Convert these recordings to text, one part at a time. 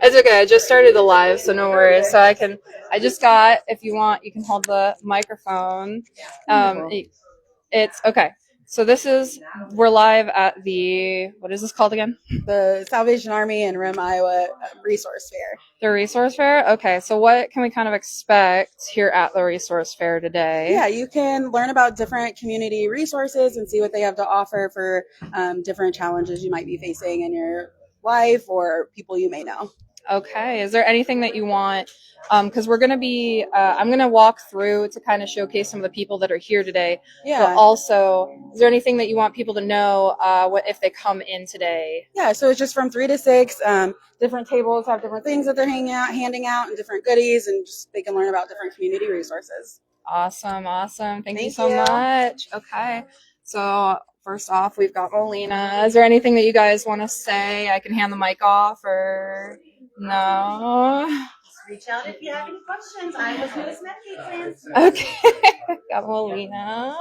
It's okay. I just started the live, so no worries. So I just got, if you want, you can hold the microphone. It's okay. So we're live at what is this called again? The Salvation Army and Rim, Iowa Resource Fair. The Resource Fair? Okay, so what can we kind of expect here at the Resource Fair today? Yeah, you can learn about different community resources and see what they have to offer for different challenges you might be facing in your life or people you may know. Okay, is there anything that you want? Because I'm going to walk through to kind of showcase some of the people that are here today. Yeah. But also, is there anything that you want people to know if they come in today? Yeah, so it's just from 3 to 6. Different tables have different things that they're handing out, and different goodies, and just they can learn about different community resources. Awesome. Thank you so much. Okay, so first off, we've got Molina. Is there anything that you guys want to say? I can hand the mic off, or no? Just reach out if you have any questions. I'm with Newest Medicaid Plans. Okay, got Molina.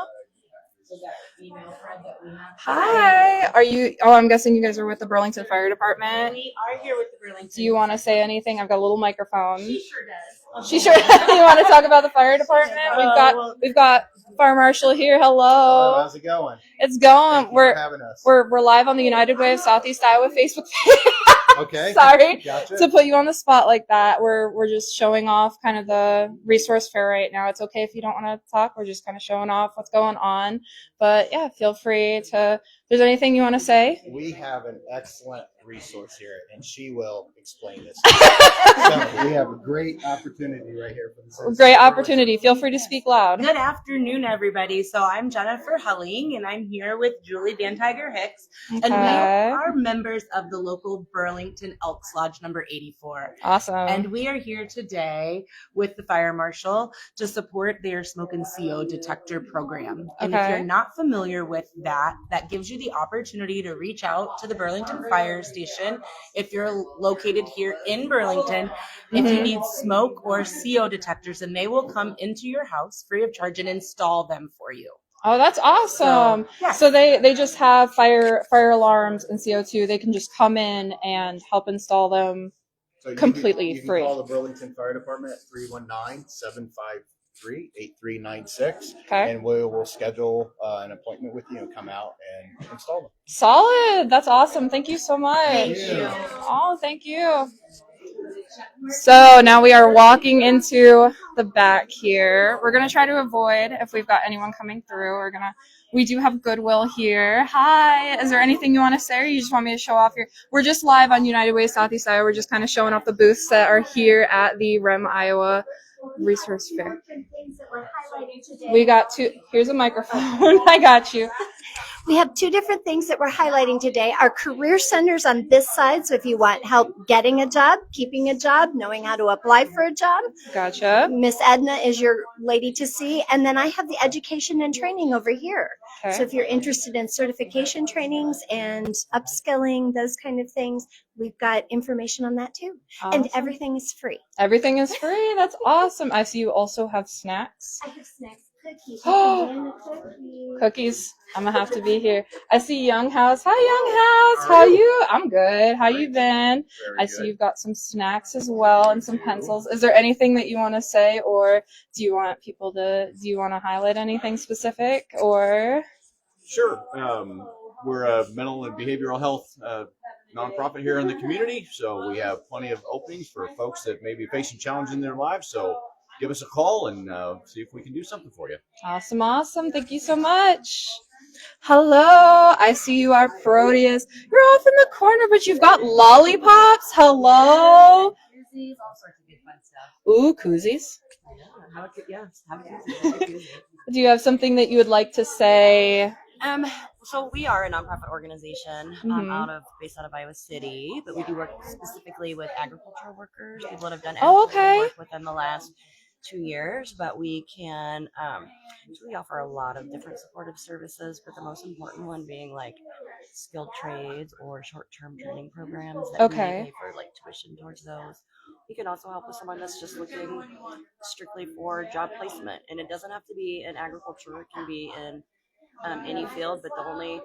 Hi. Are you? Oh, I'm guessing you guys are with the Burlington Fire Department. We are here with the Burlington. Do you want to say anything? I've got a little microphone. She sure does. She sure. You want to talk about the fire department? We've got Fire Marshal here. Hello. How's it going? It's going. Thank you for having us. We're live on the United Way of Southeast Iowa Facebook page. Okay. Sorry Gotcha. to put you on the spot like that. We're just showing off kind of the resource fair right now. It's okay if you don't want to talk. We're just kind of showing off what's going on. But yeah, feel free to. If there's anything you want to say? We have an excellent resource here, and she will explain this. So we have a great opportunity right here for this. Great opportunity. Feel free to speak loud. Good afternoon, everybody. So I'm Jennifer Hulling, and I'm here with Julie Van Tiger Hicks, and we are members of the local Burlington Elks Lodge number 84. Awesome. And we are here today with the fire marshal to support their smoke and CO detector program. And if you're not familiar with that gives you the opportunity to reach out to the Burlington Fire Station if you're located here in Burlington. If you need smoke or CO detectors, and they will come into your house free of charge and install them for you. Oh, that's awesome. So they just have fire alarms and CO2. They can just come in and help install them completely free. You can call the Burlington Fire Department at 319-753-8396. Okay. And we will schedule an appointment with you and come out and install them. Solid. That's awesome. Thank you so much. Thank you. Oh, thank you. So now we are walking into the back here. We're going to try to avoid if we've got anyone coming through. We do have Goodwill here. Hi. Is there anything you want to say, or you just want me to show off we're just live on United Way Southeast Iowa. We're just kind of showing off the booths that are here at the REM Iowa Resource Fair. We got here's a microphone. I got you. We have 2 different things that we're highlighting today. Our career centers on this side, so if you want help getting a job, keeping a job, knowing how to apply for a job. Gotcha. Miss Edna is your lady to see. And then I have the education and training over here. Okay. So if you're interested in certification trainings and upskilling, those kind of things, we've got information on that too. Awesome. And everything is free. Everything is free. That's awesome. I see you also have snacks. I have snacks. Cookies. Cookies. I'm gonna have to be here. I see Young House. Hi, Young House. How are you? I'm good. How you been? I see you've got some snacks as well and some pencils. Is there anything that you want to say, or do you want to highlight anything specific, or? Sure. We're a mental and behavioral health nonprofit here in the community, so we have plenty of openings for folks that may be facing challenges in their lives. So give us a call and see if we can do something for you. Awesome. Thank you so much. Hello. I see you are Proteus. You're off in the corner, but you've got lollipops. Hello. Koozies, all sorts of good fun stuff. Ooh, koozies. Do you have something that you would like to say? So we are a nonprofit organization based out of Iowa City, but we do work specifically with agricultural workers, people that have done work within the last 2 years, but we can we offer a lot of different supportive services, but the most important one being like skilled trades or short-term training programs that we pay for like tuition towards those. We can also help with someone that's just looking strictly for job placement, and it doesn't have to be in agriculture. It can be in any field, but the only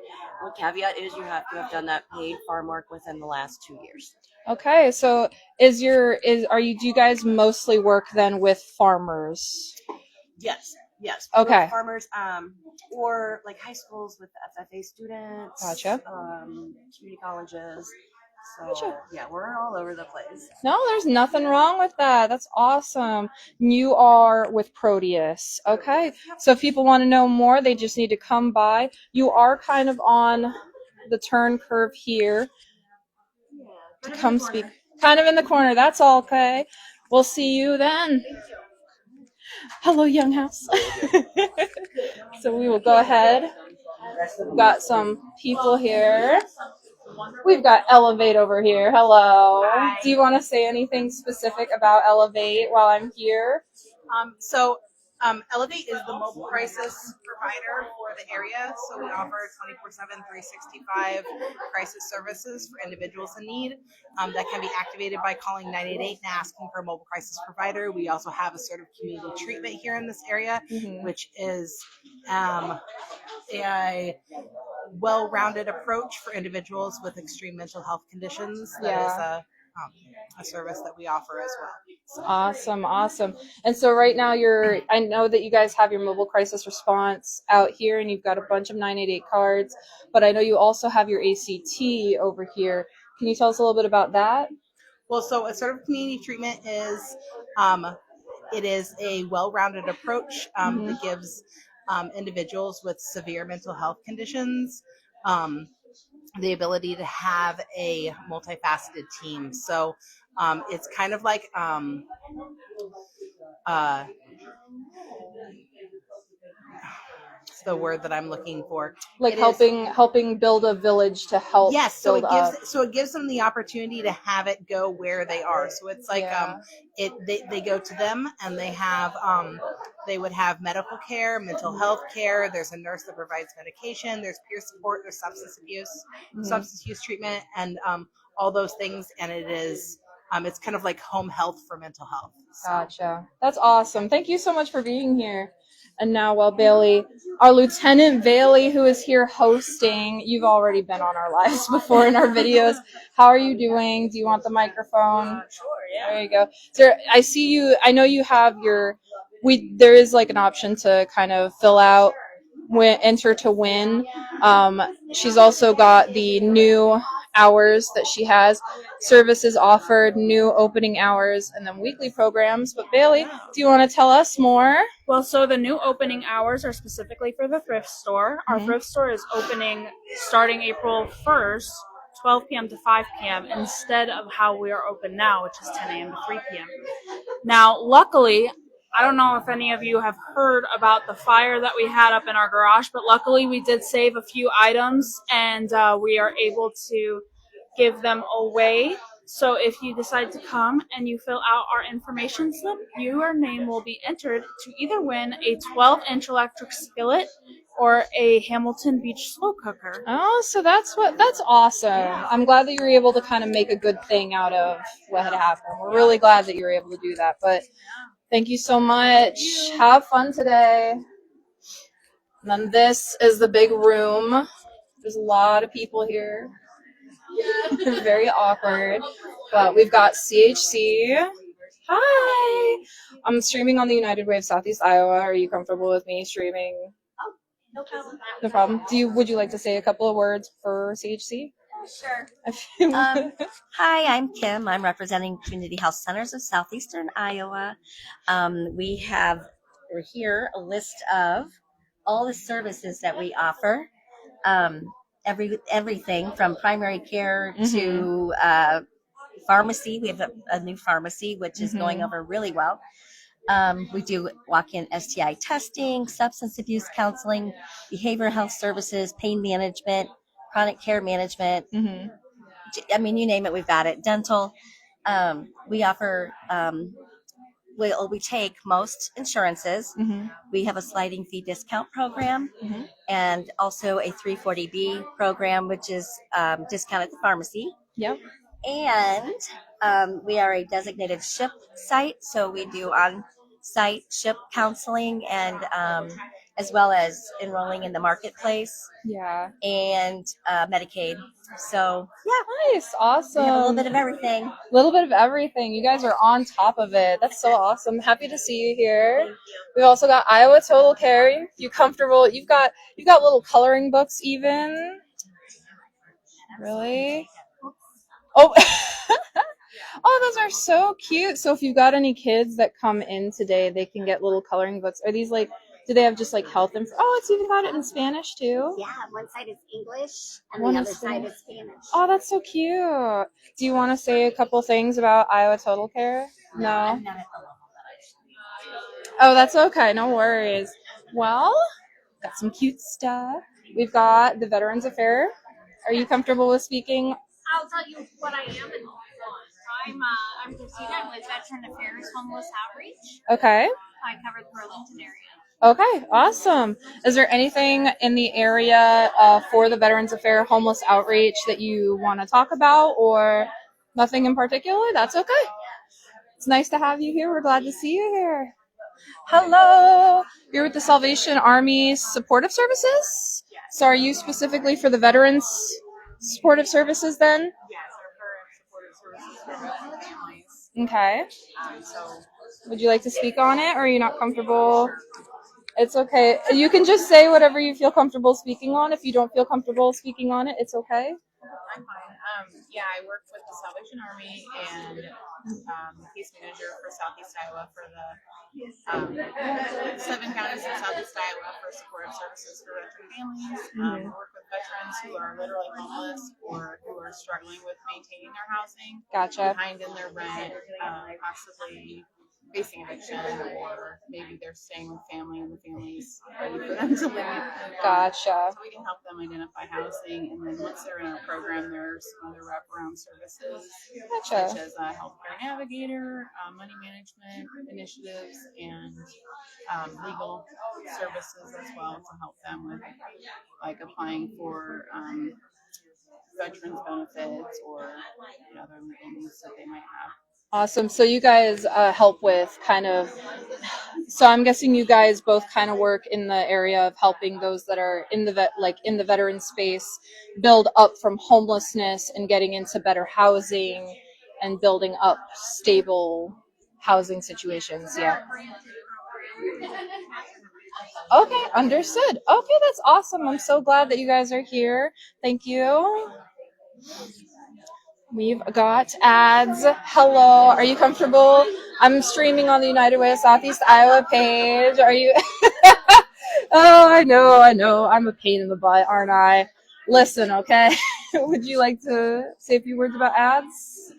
caveat is you have to have done that paid farm work within the last 2 years. Okay, so do you guys mostly work then with farmers? Yes. Okay. Farmers, or like high schools with FFA students. Gotcha. Community colleges. So Gotcha. yeah, we're all over the place. No, there's nothing wrong with that. That's awesome. You are with Proteus. Okay. So if people want to know more, they just need to come by. You are kind of on the turn curve here to come speak. Kind of in the corner. That's all okay. We'll see you then. Hello, Young House. So we will go ahead. We've got some people here. We've got Elevate over here. Hello. Hi. Do you want to say anything specific about Elevate while I'm here? Elevate is the mobile crisis provider for the area. So we offer 24/7, 365 crisis services for individuals in need that can be activated by calling 988 and asking for a mobile crisis provider. We also have a sort of community treatment here in this area, which is a well-rounded approach for individuals with extreme mental health conditions. That is a service that we offer as well. Awesome. And so right now I know that you guys have your mobile crisis response out here and you've got a bunch of 988 cards, but I know you also have your ACT over here. Can you tell us a little bit about that? Well, so a sort of community treatment is, it is a well-rounded approach that gives individuals with severe mental health conditions the ability to have a multifaceted team. So it's kind of like it's the word that I'm looking for. Like helping build a village to help. Yes, so it gives them the opportunity to have it go where they are. So it's like they go to them and they have they would have medical care, mental health care. There's a nurse that provides medication. There's peer support. There's substance use treatment, and all those things. And it is it's kind of like home health for mental health. So. Gotcha. That's awesome. Thank you so much for being here. And now, Bailey, our Lieutenant Bailey, who is here hosting, you've already been on our lives before in our videos. How are you doing? Do you want the microphone? Sure, yeah. There you go. So I see you. I know you have there is like an option to kind of fill out, enter to win. She's also got the new hours that she has, services offered, new opening hours, and then weekly programs. But Bailey, do you want to tell us more? Well, so the new opening hours are specifically for the thrift store. Our thrift store is opening starting April 1st, 12 p.m. to 5 p.m. instead of how we are open now, which is 10 a.m. to 3 p.m. Now, luckily, I don't know if any of you have heard about the fire that we had up in our garage, but luckily we did save a few items and we are able to give them away. So if you decide to come and you fill out our information slip, your name will be entered to either win a 12-inch electric skillet or a Hamilton Beach slow cooker. Oh, so that's awesome. Yeah. I'm glad that you were able to kind of make a good thing out of what had happened. We're really glad that you were able to do that. But thank you so much. Have fun today. And then this is the big room. There's a lot of people here. They're very awkward. But we've got CHC. Hi. I'm streaming on the United Way of Southeast Iowa. Are you comfortable with me streaming? Oh, no problem. No problem. Would you like to say a couple of words for CHC? Sure. Hi, I'm Kim. I'm representing Community Health Centers of Southeastern Iowa. We're here a list of all the services that we offer. Everything from primary care to pharmacy. We have a new pharmacy, which is going over really well. We do walk-in STI testing, substance abuse counseling, behavioral health services, pain management, chronic care management. I mean, you name it, we've got it. Dental. We offer, we take most insurances. We have a sliding fee discount program and also a 340B program, which is discount at the pharmacy. Yep. And we are a designated SHIP site, so we do on-site SHIP counseling and as well as enrolling in the marketplace Yeah. and Medicaid. So yeah, Nice. Awesome. we have a little bit of everything. A little bit of everything. You guys are on top of it. That's so awesome. Happy to see you here. We've also got Iowa Total Care. You comfortable? You've got little coloring books even. Really? Oh. Oh, those are so cute. So if you've got any kids that come in today, they can get little coloring books. Are these like, do they have just like health info? Oh, it's even got it in Spanish too. Yeah, one side is English and One the is other side is Spanish. Oh, that's so cute. Do you want to say a couple things about Iowa Total Care? No. I'm not at the level that I should be. Oh, that's okay. No worries. Well, got some cute stuff. We've got the Veterans Affair. Are you comfortable with speaking? I'll tell you what I am and what I want. I'm Christina. I'm with Veteran Affairs Homeless Outreach. Okay. I cover the Burlington area. Okay, awesome. Is there anything in the area for the Veterans Affair Homeless Outreach that you want to talk about, or nothing in particular? That's okay. It's nice to have you here. We're glad to see you here. Hello. You're with the Salvation Army Supportive Services? So are you specifically for the Veterans Supportive Services then? Yes, our current supportive services for veteran families. Okay. So, Would you like to speak on it, or are you not comfortable? It's okay. You can just say whatever you feel comfortable speaking on. If you don't feel comfortable speaking on it, it's okay. I'm fine. Yeah, I work with the Salvation Army and case manager for Southeast Iowa for the 7 counties in Southeast Iowa for supportive services for veteran families. We work with veterans who are literally homeless or who are struggling with maintaining their housing. Gotcha. Behind in their rent, possibly facing eviction, or maybe they're staying with family and the family's ready for them to leave. Gotcha. So we can help them identify housing, and then once they're in our program, there's some other wraparound services, Gotcha. such as a healthcare navigator, money management initiatives, and legal services as well to help them with like applying for veterans benefits or other legal needs that they might have. Awesome. So you guys help with kind of, so I'm guessing you guys both kind of work in the area of helping those that are in the in the veteran space build up from homelessness and getting into better housing and building up stable housing situations. Yeah. Okay, understood. Okay, that's awesome. I'm so glad that you guys are here. Thank you. We've got ads. Hello. Are you comfortable? I'm streaming on the United Way of Southeast Iowa page. Are you? Oh, I know. I'm a pain in the butt, aren't I? Listen, okay. Would you like to say a few words about ads?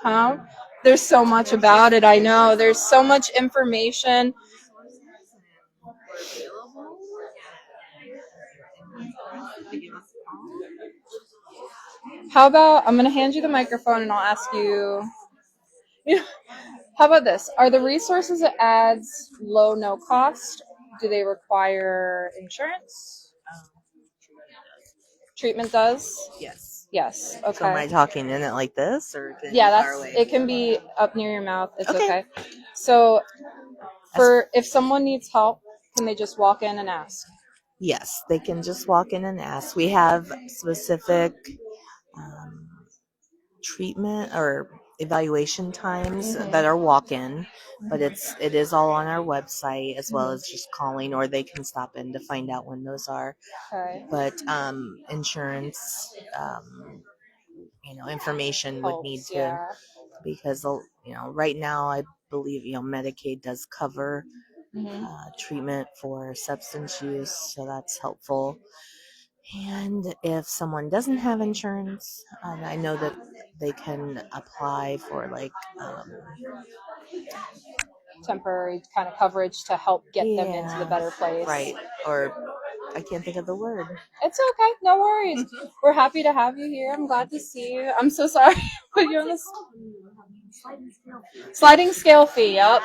Huh? There's so much about it. I know. There's so much information. How about, I'm going to hand you the microphone and I'll ask you, how about this? Are the resources it adds low, no cost? Do they require insurance? Treatment does? Yes. Yes. Okay. So am I talking in it like this, or can Yeah, it be far that's, away? it can be up near your mouth. It's Okay. okay. So if someone needs help, can they just walk in and ask? Yes, they can just walk in and ask. We have specific treatment or evaluation times that are walk-in, but it is all on our website, as well as just calling, or they can stop in to find out when those are. Okay. But insurance, information would need to, because right now I believe Medicaid does cover treatment for substance use, so that's helpful. And if someone doesn't have insurance, I know that they can apply for temporary kind of coverage to help get them into the better place. Right. Or I can't think of the word. It's okay. No worries. We're happy to have you here. I'm glad to see you. I'm so sorry to put you on this. Sliding scale fee. Yep.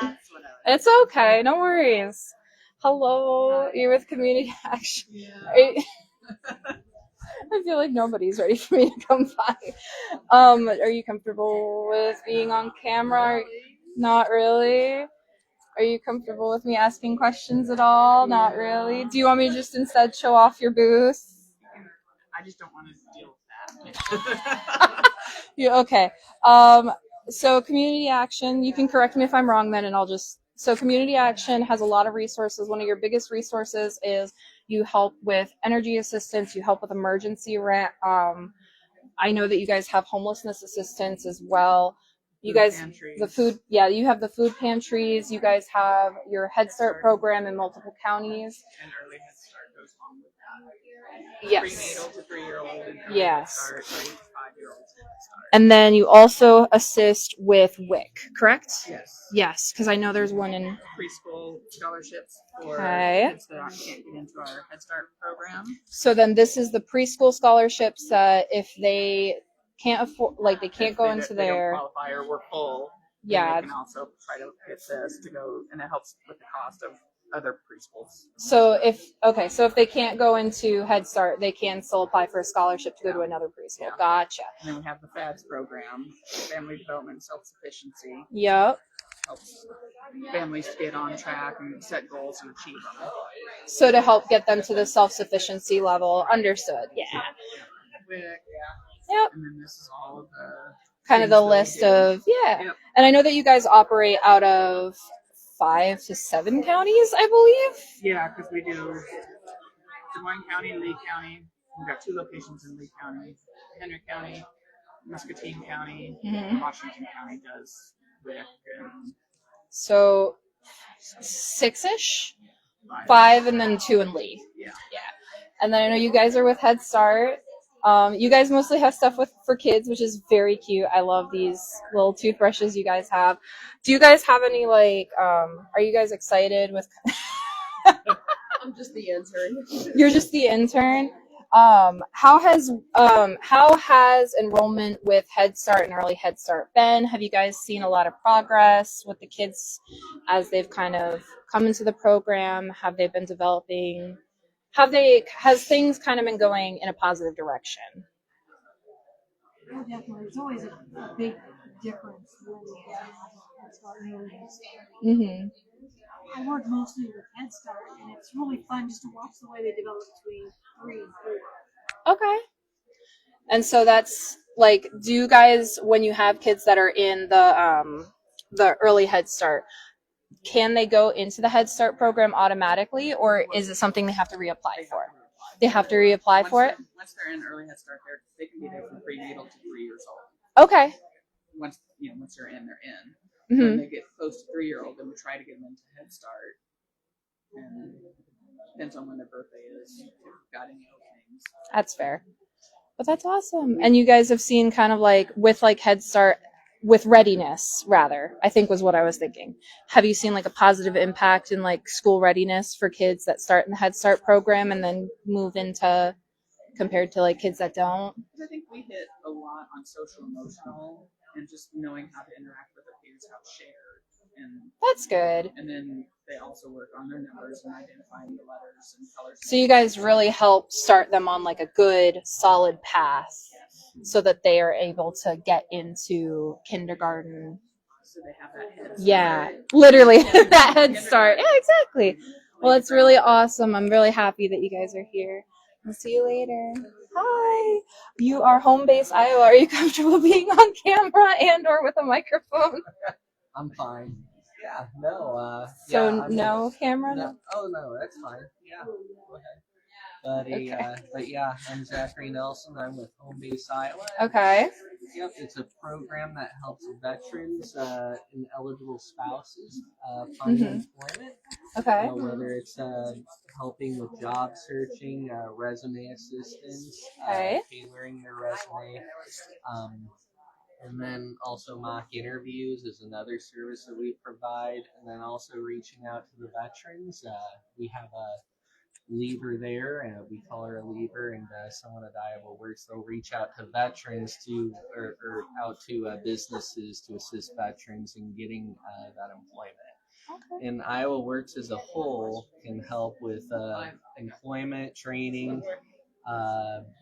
It's okay. No worries. Hello. You're with Community Action. I feel like nobody's ready for me to come by. Are you comfortable with being on camera? Not really. Are you comfortable with me asking questions at all? Not really. Do you want me to just instead show off your booth? I just don't want to deal with that. Yeah, okay. So community action, you can correct me if I'm wrong then, and so community action has a lot of resources. One of your biggest resources is you help with energy assistance, you help with emergency rent. I know that you guys have homelessness assistance as well. You guys, the food, yeah, you have the food pantries. You guys have your Head Start program in multiple counties. And early Head Start goes along with that. Yes. Prenatal to 3-year-old and early Yes. Head Start, 3 to 5-year-olds Head Start. And then you also assist with WIC, correct? Yes. Yes, because I know there's one in Preschool scholarships for Okay. kids that can't get into our Head Start program. So then this is the preschool scholarships that if they can't afford, like they can't go into they their, don't qualify or we're full, yeah. then they can also try to get this to go, and it helps with the cost of other preschools. So if they can't go into Head Start, they can still apply for a scholarship to go to another preschool. Yeah. Gotcha. And then we have the FADS program, Family Development and Self-Sufficiency. Yep. Helps families to get on track and set goals and achieve them. So to help get them to the self-sufficiency level. Understood. Yeah. Yep. And then this is all of the kind of the list of, yeah. Yep. And I know that you guys operate out of 5 to 7 counties, I believe. Yeah, because we do Des Moines County and Lee County. We've got 2 locations in Lee County. Henry County, Muscatine County, and Washington County does WIC. So 6-ish? 5 and then 2 in Lee. Yeah. And then I know you guys are with Head Start. You guys mostly have stuff for kids, which is very cute. I love these little toothbrushes you guys have. Do you guys have any are you guys excited with I'm just the intern. You're just the intern? How has enrollment with Head Start and Early Head Start been? Have you guys seen a lot of progress with the kids as they've kind of come into the program? Have they been developing? Has things kind of been going in a positive direction? Oh, definitely. There's always a big difference when we have Head Start and Early Head Start. Mm-hmm. I work mostly with Head Start, and it's really fun just to watch the way they develop between 3 and 4. Okay. And so that's do you guys, when you have kids that are in the early Head Start, can they go into the Head Start program automatically, or is it something they have to reapply for? They have to reapply for it? Once they're in early Head Start, they can be there from prenatal to 3 years old. Okay. Once they're in, they're in. Mm-hmm. When they get close to 3-year-old, then we try to get them into Head Start. And depends on when their birthday is, if we've got any openings. That's fair. But that's awesome. And you guys have seen kind of with Head Start, with readiness, rather, I think was what I was thinking. Have you seen a positive impact in school readiness for kids that start in the Head Start program and then move into, compared to kids that don't? I think we hit a lot on social emotional and just knowing how to interact with their peers, how to share. And that's good. And then they also work on their numbers and identifying the letters and colors. So you guys really help start them on a good, solid path, so that they are able to get into kindergarten. So they have that head start. Yeah, literally that head start. Yeah, exactly. Well, it's really awesome. I'm really happy that you guys are here. I'll see you later. Hi. You are home base Iowa. Are you comfortable being on camera and or with a microphone? I'm fine. Yeah, no. So no camera? No. Oh no, that's fine. Yeah, go ahead. But yeah, I'm Zachary Nelson. I'm with Home Base Iowa. Okay. Yep, it's a program that helps veterans and eligible spouses find employment. Okay. Whether it's helping with job searching, resume assistance, tailoring your resume, and then also mock interviews is another service that we provide, and then also reaching out to the veterans. We have a lever there, and we call her a lever, and someone at Iowa Works, they'll reach out to veterans or out to businesses to assist veterans in getting that employment. Okay. And Iowa Works as a whole can help with employment training,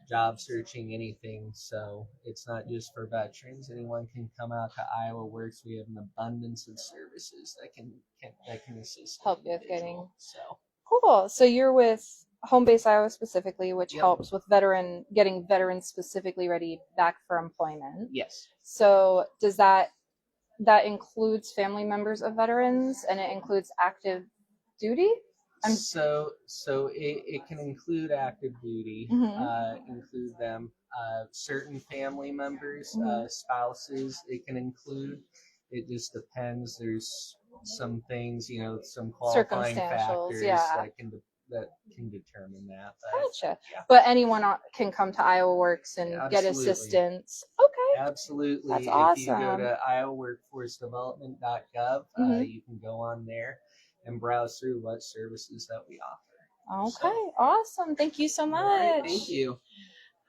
job searching, anything. So it's not just for veterans. Anyone can come out to Iowa Works. We have an abundance of services that can assist Help you with getting. So Cool. So you're with Home Base Iowa specifically, which Yep. helps with getting veterans specifically ready back for employment. Yes. So does that includes family members of veterans, and it includes active duty? So it can include active duty, include them, certain family members, spouses. It can include. It just depends. There's some things, some qualifying factors that can determine that. Gotcha. Yeah. But anyone can come to Iowa Works and get Absolutely. assistance. Okay. Absolutely. That's If awesome. you go to iowaworkforcedevelopment.gov, you can go on there and browse through what services that we offer. Okay. Awesome. Thank you so much. All right, thank you.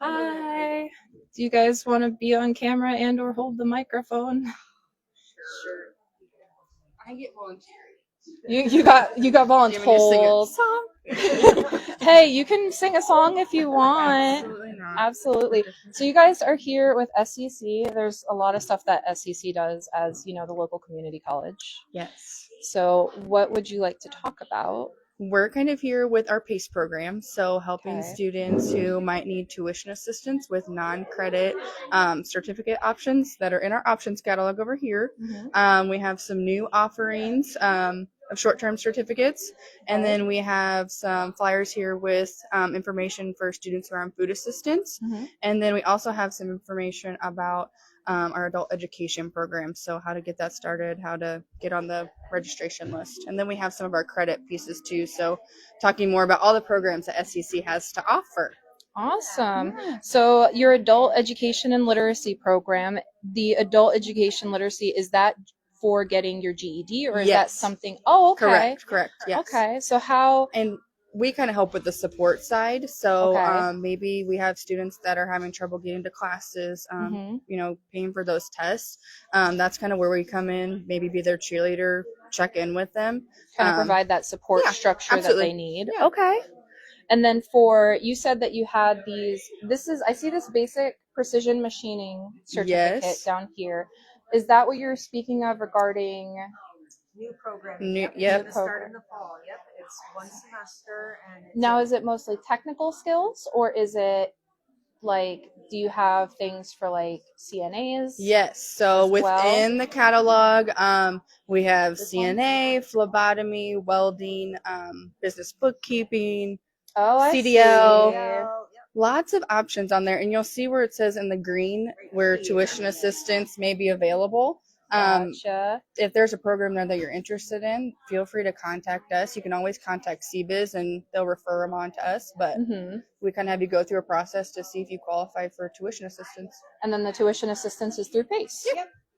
Hi. Do you guys want to be on camera and or hold the microphone? Sure. I get volunteered. You got voluntold. Hey, you can sing a song if you want. Absolutely not. Absolutely. So you guys are here with SCC. There's a lot of stuff that SCC does as, the local community college. Yes. So what would you like to talk about? We're kind of here with our PACE program, so helping Okay. students who might need tuition assistance with non-credit certificate options that are in our options catalog over here. We have some new offerings of short-term certificates, and then we have some flyers here with information for students who are on food assistance, and then we also have some information about our adult education program, so how to get that started, how to get on the registration list. And then we have some of our credit pieces too, so talking more about all the programs that SCC has to offer. Awesome. So your adult education and literacy program, the adult education literacy, is that for getting your GED, or is that Yes. something? Oh, okay. Correct. Yes. Okay. So how? And we kind of help with the support side. So Okay. maybe we have students that are having trouble getting to classes, paying for those tests. That's kind of where we come in, maybe be their cheerleader, check in with them. Kind of provide that support structure absolutely. that they need. Yeah. Okay. And then you said that you had I see this basic precision machining certificate Yes. down here. Is that what you're speaking of regarding? New program. Yep. Gonna start in the fall. Yep. It's one semester and it's Now, is it mostly technical skills, or is it do you have things for CNAs? Yes. So as within well? the catalog, we have CNA, phlebotomy, welding, business bookkeeping, Oh, I CDL. see. Lots of options on there, and you'll see where it says in the green where tuition assistance may be available. Gotcha. If there's a program there that you're interested in, feel free to contact us. You can always contact CBiz and they'll refer them on to us, but we kind of have you go through a process to see if you qualify for tuition assistance. And then the tuition assistance is through PACE.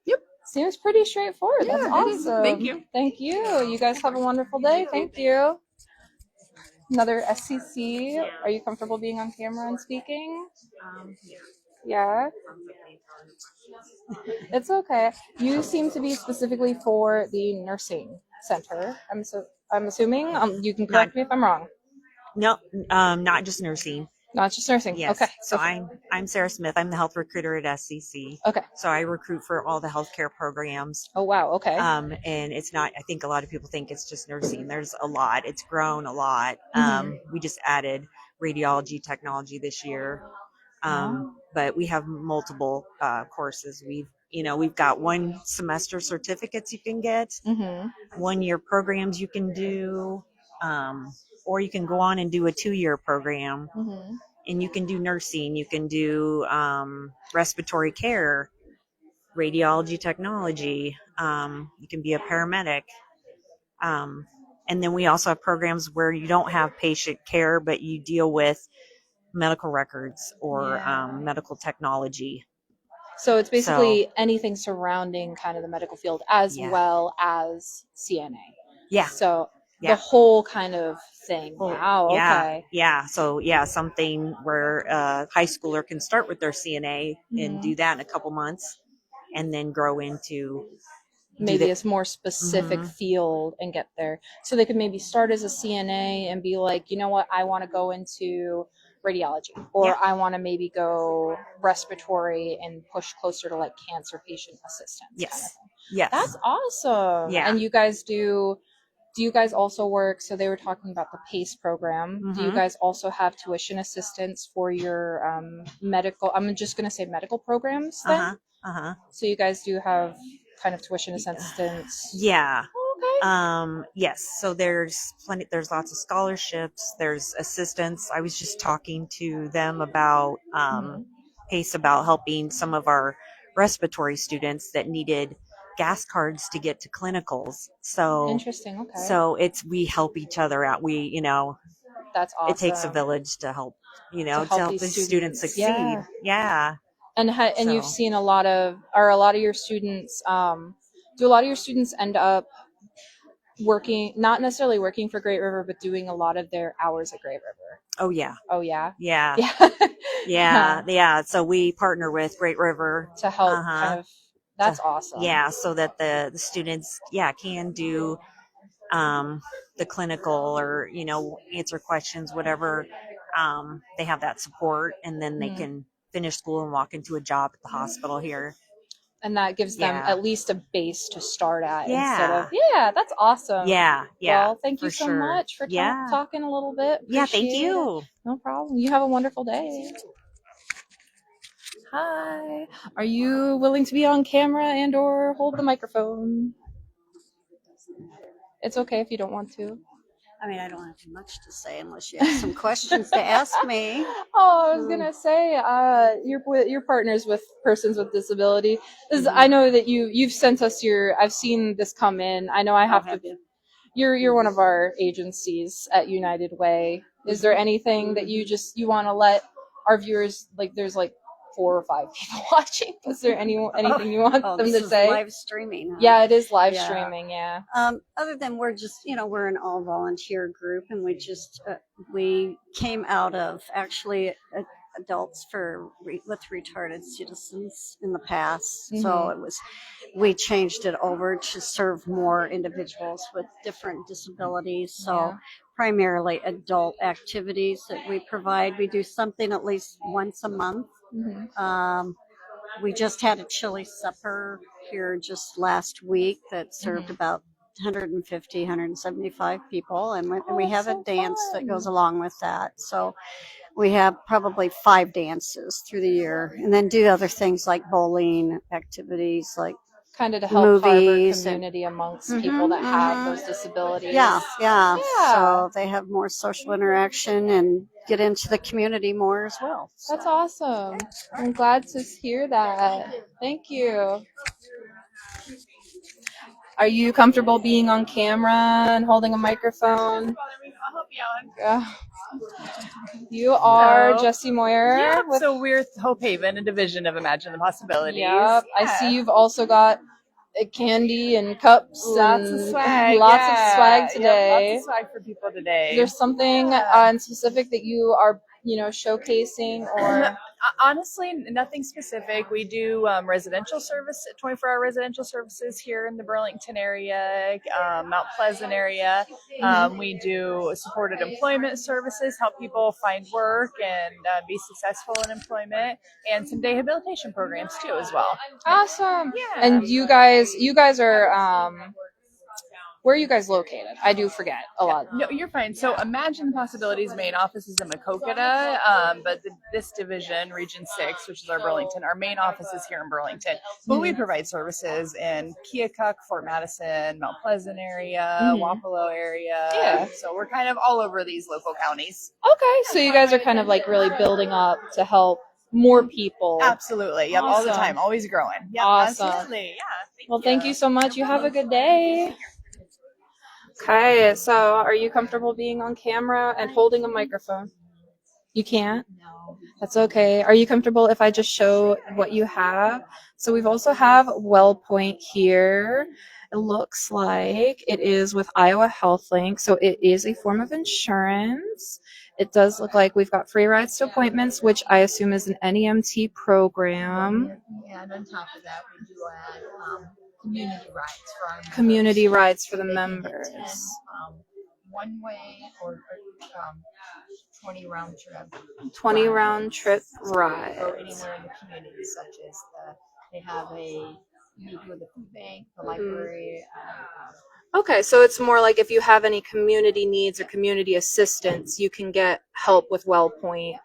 Yep. Seems pretty straightforward. That's Yeah, it is. awesome. Thank you. Thank you. You guys have a wonderful day. Thank you. Another SCC. Are you comfortable being on camera and speaking? Yeah. It's okay. You seem to be specifically for the nursing center. I'm assuming. You can correct me if I'm wrong. No, not just nursing. Not just nursing. Yes. Okay. So I'm Sarah Smith. I'm the health recruiter at SCC. Okay. So I recruit for all the healthcare programs. Oh wow. Okay. And it's not. I think a lot of people think it's just nursing. There's a lot. It's grown a lot. We just added radiology technology this year. But we have multiple courses. We've got 1 semester certificates you can get, 1 year programs you can do, or you can go on and do a 2-year program, and you can do nursing, you can do respiratory care, radiology technology, you can be a paramedic. And then we also have programs where you don't have patient care, but you deal with medical records or medical technology. So it's basically anything surrounding kind of the medical field as well as CNA. Yeah. So Yeah. the whole kind of thing. Wow. Yeah. Okay. Yeah. So something where a high schooler can start with their CNA and do that in a couple months and then grow into Maybe a more specific field and get there. So they could maybe start as a CNA and be like, you know what, I want to go into radiology, or Yeah. I want to maybe go respiratory and push closer to like cancer patient assistance. Yes. Kind of thing. Yes. That's awesome. Yeah. And you guys do you guys also work, so they were talking about the PACE program. Do you Mhm. guys also have tuition assistance for your medical, I'm just going to say medical programs then? Uh-huh. Uh-huh. So you guys do have kind of tuition assistance? Yeah. Okay. Yes. So there's lots of scholarships, there's assistance. I was just talking to them about PACE, about helping some of our respiratory students that needed gas cards to get to clinicals. So Interesting. Okay. So we help each other out. We, That's awesome. it takes a village to help, to help these the students succeed. Yeah. Yeah. And you've So- seen a lot of your students, do a lot of your students end up working, not necessarily working for Great River, but doing a lot of their hours at Great River? Oh yeah. Oh yeah. Yeah. Yeah. Yeah. So we partner with Great River to help kind of, that's awesome. Yeah, so that the students, can do the clinical, or answer questions, whatever. They have that support, and then they can finish school and walk into a job at the hospital here. And that gives them Yeah. at least a base to start at Yeah. instead of, that's awesome. Yeah. Well, thank you for so sure. much for Yeah. talking a little bit. Yeah, thank Appreciate you. it. No problem. You have a wonderful day. Hi. Are you willing to be on camera and or hold the microphone? It's okay if you don't want to. I mean, I don't have much to say unless you have some questions to ask me. Oh, I was gonna say, your partners with persons with disability. I know that you've sent us I've seen this come in. I know I have to. You're one of our agencies at United Way. Is there anything that you want to let our viewers, like there's like 4 or 5 people watching? Is there anything you want them this to is say? live streaming. Huh? Yeah, it is live Yeah. streaming. Yeah. Other than we're just, we're an all volunteer group, and we just we came out of actually adults with retarded citizens in the past. So we changed it over to serve more individuals with different disabilities. So primarily adult activities that we provide. We do something at least once a month. We just had a chili supper here just last week that served about 150, 175 people, and we have a dance that goes along with that. So we have probably 5 dances through the year, and then do other things like bowling activities, like kind of to help harbor movies community amongst people that have those disabilities. Yeah. So they have more social interaction and get into the community more as well. That's awesome. I'm glad to hear that. Thank you. Are you comfortable being on camera and holding a microphone? I'll help you out. Yeah. You are So- Jessie Moyer. Yep, so we're Hope Haven, a division of Imagine the Possibilities. Yep. I see you've also got candy and cups. Lots and of swag. Lots of yeah. swag Yep, today. lots of swag for people today. Is there something in specific that you are, showcasing or? Honestly, nothing specific. We do residential service, 24-hour residential services here in the Burlington area, Mount Pleasant area. We do supported employment services, help people find work and be successful in employment, and some rehabilitation programs too as well. Awesome. Yeah. And you guys are, where are you guys located? I do forget a lot. No, you're fine. So Imagine the Possibilities main office is in Maquoketa, but this division, Region 6, which is our Burlington, our main office is here in Burlington. But we provide services in Keokuk, Fort Madison, Mount Pleasant area, Wapello area. Yeah. So we're kind of all over these local counties. Okay, so you guys are kind of like really building up to help more people. Absolutely. Yep. All the Awesome. time. Always growing. Yep. Awesome. Absolutely. Yeah. Thank you so much. You have a good day. Okay, so are you comfortable being on camera and holding a microphone? You can't? No. That's okay. Are you comfortable if I just show what you have? So we've also have WellPoint here. It looks like it is with Iowa HealthLink, so it is a form of insurance. It does look like we've got free rides to appointments, which I assume is an NEMT program. And on top of that, we do add community rides for our members. Community rides for the members. one way or 20 round trip. 20 round trip So ride. go anywhere in the community, such as they have a meet with the food bank, the library. Okay, so it's more like if you have any community needs or community assistance, you can get help with WellPoint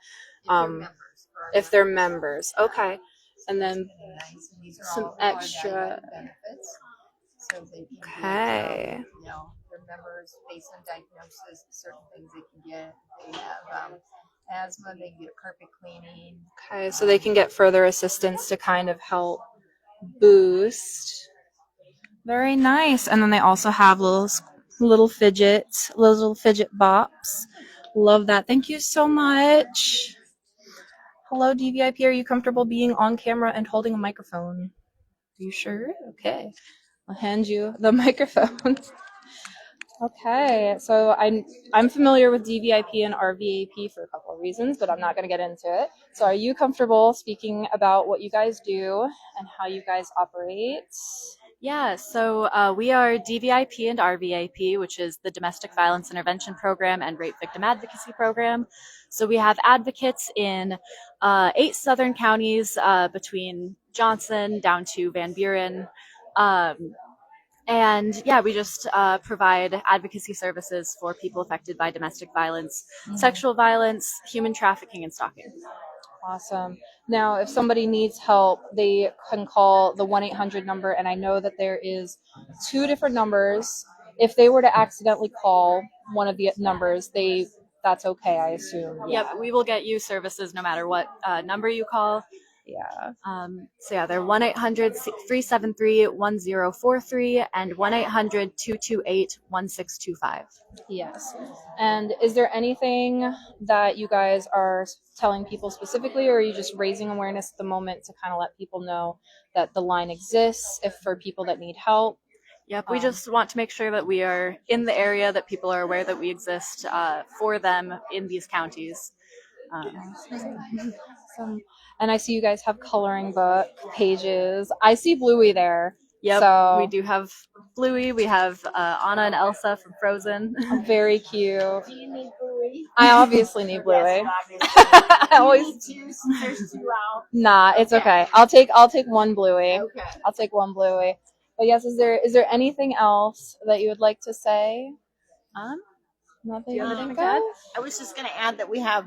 if they're members. Okay, and then some extra. Benefits. So they can Okay. get, their members based on diagnosis, certain things they can get. They have asthma, they can get carpet cleaning. Okay, so they can get further assistance to kind of help boost. Very nice. And then they also have little fidget bops. Love that. Thank you so much. Hello, DVIP. Are you comfortable being on camera and holding a microphone? Are you sure? Okay. I'll hand you the microphone. Okay, so I'm familiar with DVIP and RVAP for a couple of reasons, but I'm not going to get into it. So are you comfortable speaking about what you guys do and how you guys operate? Yeah, so we are DVIP and RVAP, which is the Domestic Violence Intervention Program and Rape Victim Advocacy Program. So we have advocates in 8 southern counties between Johnson down to Van Buren. And yeah, we just provide advocacy services for people affected by domestic violence, sexual violence, human trafficking, and stalking. Awesome. Now, if somebody needs help, they can call the 1-800 number, and I know that there is 2 different numbers. If they were to accidentally call one of the numbers, that's okay, I assume. Yep, we will get you services no matter what number you call. Yeah. So yeah, they're 1-800-373-1043 and 1-800-228-1625. Yes. And is there anything that you guys are telling people specifically, or are you just raising awareness at the moment to kind of let people know that the line exists if for people that need help? Yep, we just want to make sure that we are in the area, that people are aware that we exist for them in these counties. Awesome. And I see you guys have coloring book pages. I see Bluey there. Yep, so we do have Bluey. We have Anna and Elsa from Frozen. Very cute. Do you need Bluey? I obviously need Bluey. Yes, I always need 2 since there's 2 out. Nah, it's okay. I'll take one Bluey. Okay. I'll take one Bluey. But yes, is there anything else that you would like to say? Nothing. You think of? I was just going to add that we have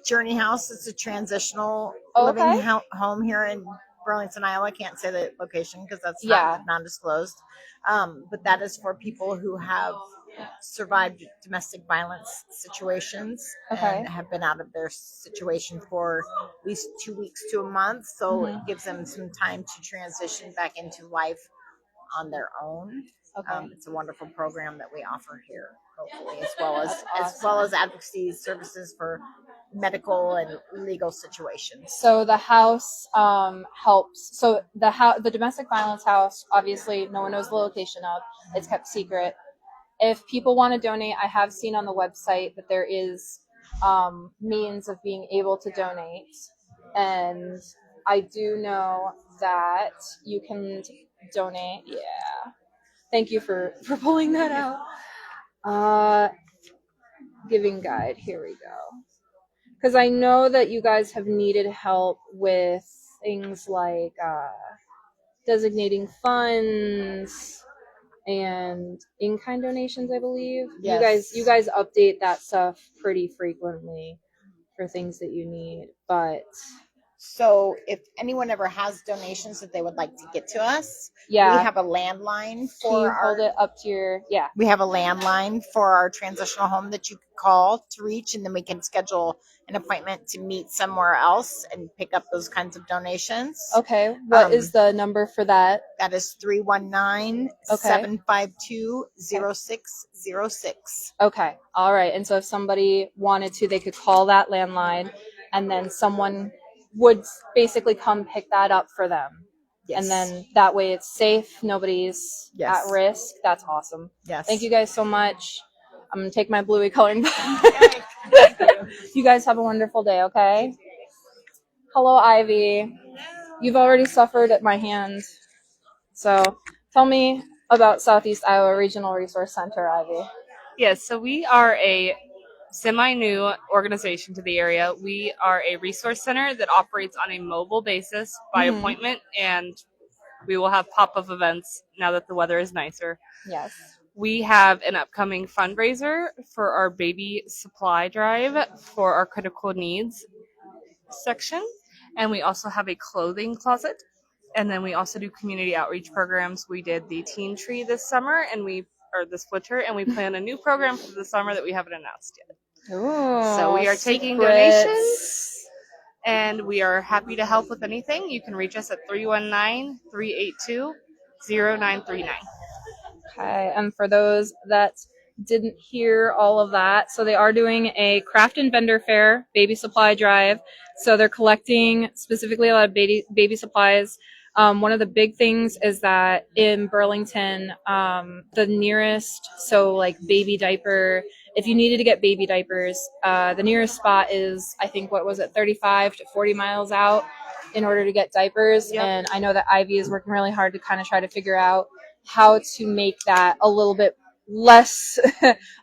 Journey House. It's a transitional Okay. living home here in Burlington, Iowa. I can't say the location because that's non-disclosed. But that is for people who have survived domestic violence situations and have been out of their situation for at least 2 weeks to a month. So it gives them some time to transition back into life on their own. It's a wonderful program that we offer here, hopefully, as well as advocacy services for medical and legal situations. So the house helps. So the domestic violence house, obviously, no one knows the location of. It's kept secret. If people want to donate, I have seen on the website that there is means of being able to donate, and I do know that you can donate. Yeah. Thank you for pulling that out. Giving guide. Here we go. Because I know that you guys have needed help with things like designating funds and in-kind donations, I believe. Yes. You guys update that stuff pretty frequently for things that you need. But so if anyone ever has donations that they would like to get to us, we have a landline for Can you hold it up to your We have a landline for our transitional home that you can call to reach, and then we can schedule an appointment to meet somewhere else and pick up those kinds of donations. Okay. What is the number for that? That is 319-752-0606. Okay. All right. And so if somebody wanted to, they could call that landline, and then someone would basically come pick that up for them. Yes. And then that way it's safe. Nobody's at risk. That's awesome. Yes. Thank you guys so much. I'm going to take my Bluey coloring book. You guys have a wonderful day, okay? Hello, Ivy. You've already suffered at my hands. So tell me about Southeast Iowa Regional Resource Center, Ivy. Yes, so we are a semi-new organization to the area. We are a resource center that operates on a mobile basis by Mhm. appointment, and we will have pop-up events now that the weather is nicer. Yes. We have an upcoming fundraiser for our baby supply drive for our critical needs section, and we also have a clothing closet. And then we also do community outreach programs. We did the teen tree this summer, this winter, and we plan a new program for the summer that we haven't announced yet. Ooh, So we are taking secrets. donations, and we are happy to help with anything. You can reach us at 319-382-0939. Okay, and for those that didn't hear all of that, so they are doing a craft and vendor fair, baby supply drive. So they're collecting specifically a lot of baby supplies. One of the big things is that in Burlington, the nearest, so like baby diaper, if you needed to get baby diapers, the nearest spot is, I think, 35 to 40 miles out in order to get diapers. Yep. And I know that Ivy is working really hard to kind of try to figure out how to make that a little bit less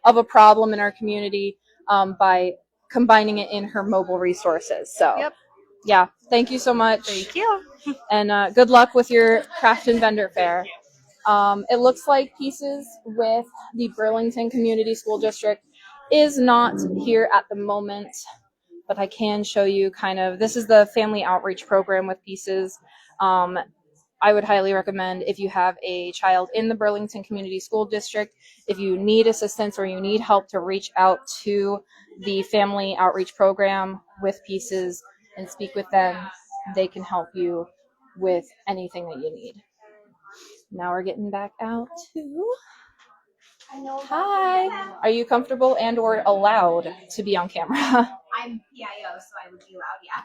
of a problem in our community by combining it in her mobile resources. So, Yep. Yeah, thank you so much. Thank you. And good luck with your craft and vendor fair. It looks like Pieces with the Burlington Community School District is not here at the moment, but I can show you this is the family outreach program with Pieces. I would highly recommend, if you have a child in the Burlington Community School District, if you need assistance or you need help, to reach out to the family outreach program with Pieces and speak with them. They can help you with anything that you need. Now we're getting back out to... Hi. Are you comfortable and or allowed to be on camera? I'm PIO, so I would be loud, yeah.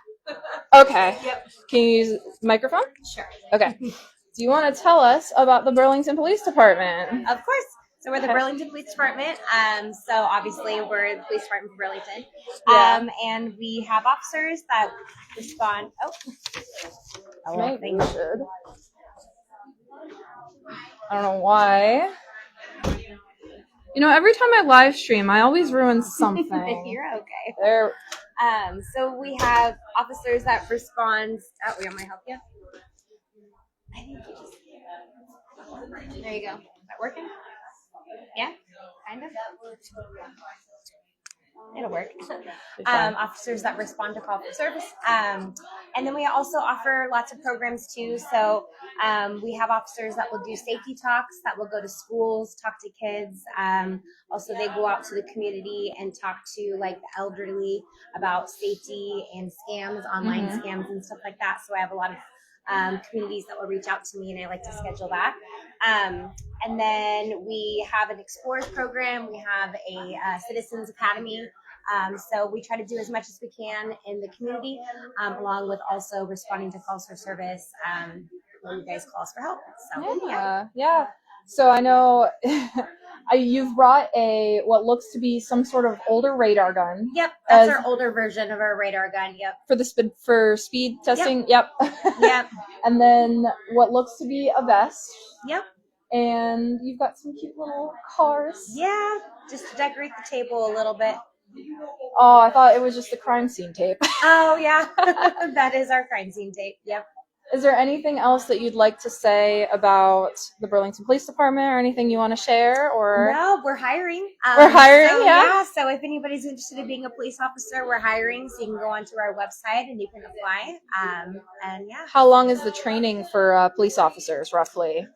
Okay. Yep. Can you use microphone? Sure. Okay. Do you want to tell us about the Burlington Police Department? Of course. So we're the Okay. Burlington Police Department. So obviously we're the police department for Burlington. Yeah. And we have officers that respond. Maybe we should. I don't know why. You know, every time I live stream, I always ruin something. You're okay. There. So we have officers that respond. Oh, you want me to help you? I think you just. There you go. Is that working? Yeah, kind of. It'll work. Officers that respond to call for service. And then we also offer lots of programs too. So we have officers that will do safety talks, that will go to schools, talk to kids. Also, they go out to the community and talk to like the elderly about safety and scams, online Mhm. scams and stuff like that. So I have a lot of communities that will reach out to me, and I like to schedule that. And then we have an Explorers program. We have a Citizens Academy. So we try to do as much as we can in the community, along with also responding to calls for service when you guys call us for help. So Yeah. So I know you've brought what looks to be some sort of older radar gun. Yep, that's our older version of our radar gun. Yep. For speed testing. Yep. Yep. And then what looks to be a vest. Yep. And you've got some cute little cars. Yeah, just to decorate the table a little bit. Oh, I thought it was just the crime scene tape. Oh yeah, that is our crime scene tape. Yep. Is there anything else that you'd like to say about the Burlington Police Department, or anything you want to share? Or No, we're hiring. We're hiring, So, yeah. So if anybody's interested in being a police officer, we're hiring. So you can go onto our website and you can apply. And yeah. How long is the training for police officers, roughly?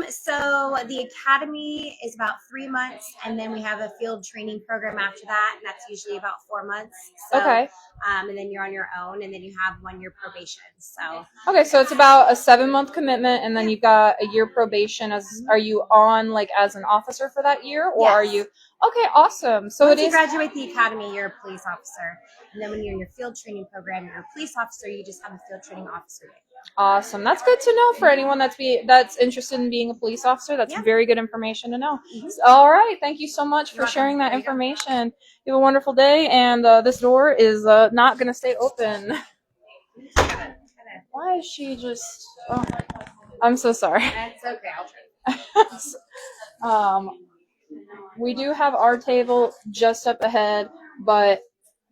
So the academy is about 3 months, and then we have a field training program after that, and that's usually about 4 months. So, Okay. And then you're on your own, and then you have 1 year probation. So. Okay, so it's about a 7-month commitment, and then you've got a year probation. Are you on as an officer for that year, or are Yes. you? Okay, awesome. So Once it you is. graduate the academy, you're a police officer, and then when you're in your field training program, you're a police officer. You just have a field training officer day. Awesome. That's good to know for anyone that's interested in being a police officer. That's very good information to know. All right. Thank you so much for sharing that information. You have a wonderful day, and this door is not going to stay open. Why is she just... Oh, I'm so sorry. That's okay. I'll try. we do have our table just up ahead, but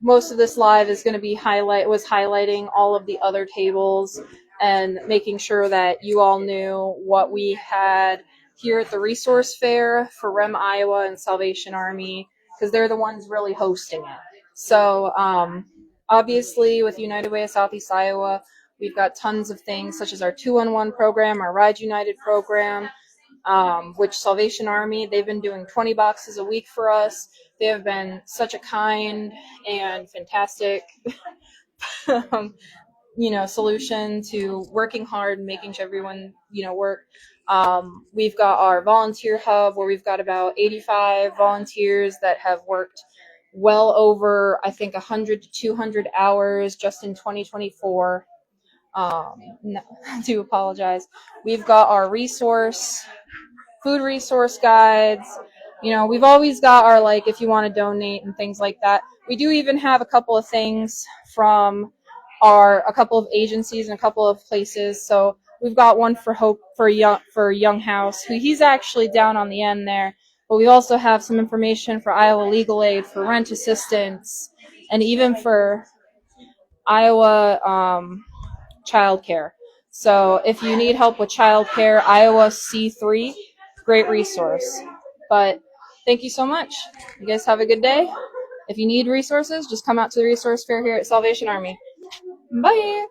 most of this live is going to be highlighting all of the other tables and making sure that you all knew what we had here at the resource fair for REM Iowa and Salvation Army, because they're the ones really hosting it. So obviously with United Way of Southeast Iowa, we've got tons of things such as our 2-on-1 program, our Ride United program, which Salvation Army, they've been doing 20 boxes a week for us. They have been such a kind and fantastic solution to working hard and making sure everyone, work. We've got our volunteer hub where we've got about 85 volunteers that have worked well over, I think, 100 to 200 hours just in 2024. No, I do apologize. We've got our food resource guides. We've always got our, like, if you want to donate and things like that. We do even have a couple of things from a couple of agencies and a couple of places. So we've got one for Hope for Young House, who he's actually down on the end there. But we also have some information for Iowa Legal Aid, for rent assistance, and even for Iowa childcare. So if you need help with childcare, Iowa C3, great resource. But thank you so much. You guys have a good day. If you need resources, just come out to the resource fair here at Salvation Army. Bye.